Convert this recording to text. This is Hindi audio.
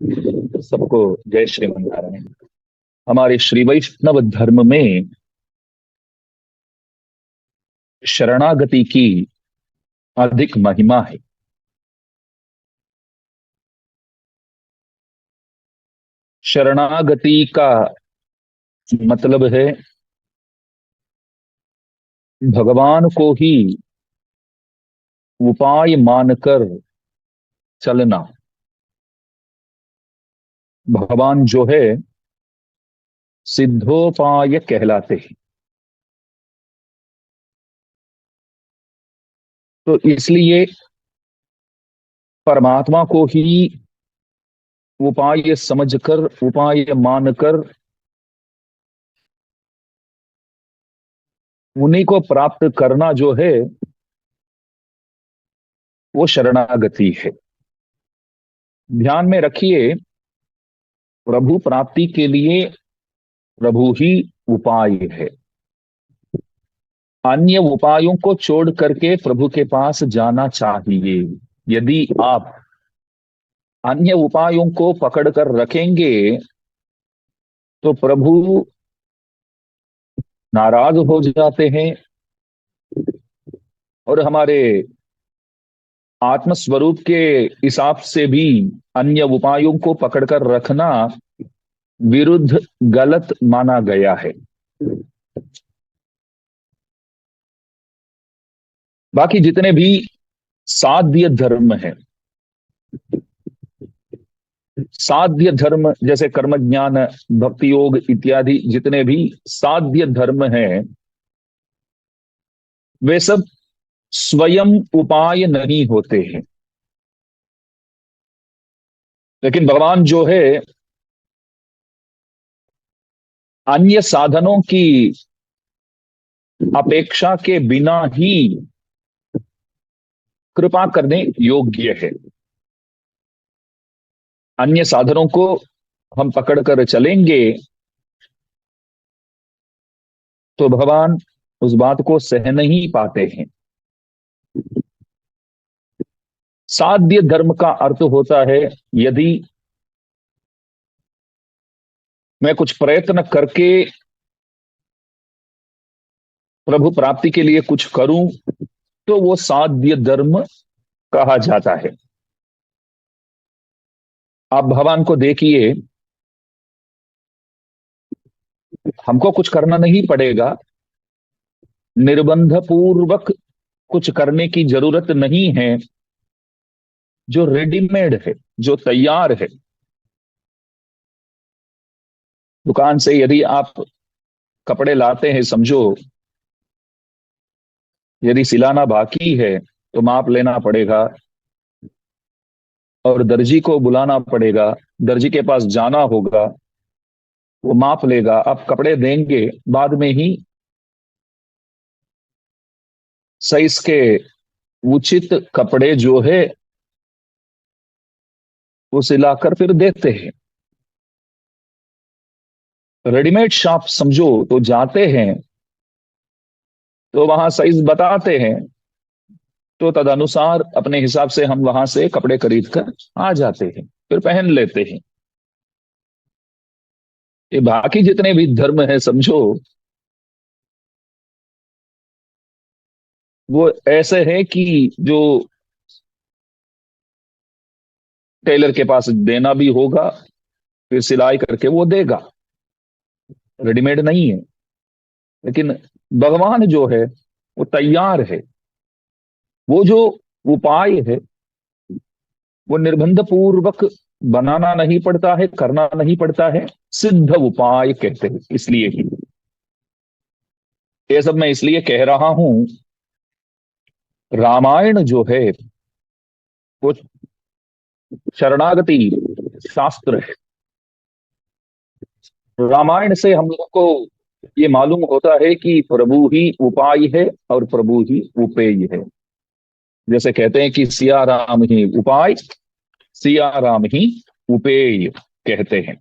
सबको जय श्रीमन नारायण। हमारे श्री वैष्णव धर्म में शरणागति की अधिक महिमा है। शरणागति का मतलब है भगवान को ही उपाय मानकर चलना। भगवान जो है सिद्धोपाय कहलाते हैं। तो इसलिए परमात्मा को ही उपाय समझकर, उपाय मानकर उन्हीं को प्राप्त करना जो है वो शरणागति है। ध्यान में रखिए, प्रभु प्राप्ति के लिए प्रभु ही उपाय है। अन्य उपायों को छोड़ करके प्रभु के पास जाना चाहिए। यदि आप अन्य उपायों को पकड़कर रखेंगे तो प्रभु नाराज हो जाते हैं और हमारे आत्म स्वरूप के हिसाब से भी अन्य उपायों को पकड़कर रखना विरुद्ध, गलत माना गया है। बाकी जितने भी साध्य धर्म है, साध्य धर्म जैसे कर्म ज्ञान, भक्ति योग इत्यादि जितने भी साध्य धर्म हैं, वे सब स्वयं उपाय नहीं होते हैं। लेकिन भगवान जो है अन्य साधनों की अपेक्षा के बिना ही कृपा करने योग्य है। अन्य साधनों को हम पकड़कर चलेंगे तो भगवान उस बात को सह नहीं पाते हैं। साध्य धर्म का अर्थ होता है, यदि मैं कुछ प्रयत्न करके प्रभु प्राप्ति के लिए कुछ करूं तो वो साध्य धर्म कहा जाता है। आप भगवान को देखिए, हमको कुछ करना नहीं पड़ेगा, निर्बंध पूर्वक कुछ करने की जरूरत नहीं है। जो रेडीमेड है, जो तैयार है, दुकान से यदि आप कपड़े लाते हैं, समझो यदि सिलाना बाकी है तो माप लेना पड़ेगा और दर्जी को बुलाना पड़ेगा, दर्जी के पास जाना होगा, वो माप लेगा, आप कपड़े देंगे, बाद में ही साइज के उचित कपड़े जो है वो सिलाकर फिर देते हैं। रेडीमेड शॉप समझो तो जाते हैं तो वहां साइज बताते हैं, तो तदनुसार अपने हिसाब से हम वहां से कपड़े खरीद कर आ जाते हैं, फिर पहन लेते हैं। ये बाकी जितने भी धर्म है समझो, वो ऐसे है कि जो टेलर के पास देना भी होगा, फिर सिलाई करके वो देगा, रेडीमेड नहीं है। लेकिन भगवान जो है वो तैयार है। वो जो उपाय है वो निर्बंध पूर्वक बनाना नहीं पड़ता है, करना नहीं पड़ता है, सिद्ध उपाय कहते हैं। इसलिए ही ये सब मैं इसलिए कह रहा हूं, रामायण जो है वो शरणागति शास्त्र है। रामायण से हम लोग को ये मालूम होता है कि प्रभु ही उपाय है और प्रभु ही उपेय है। जैसे कहते हैं कि सिया राम ही उपाय, सिया राम ही उपेय कहते हैं।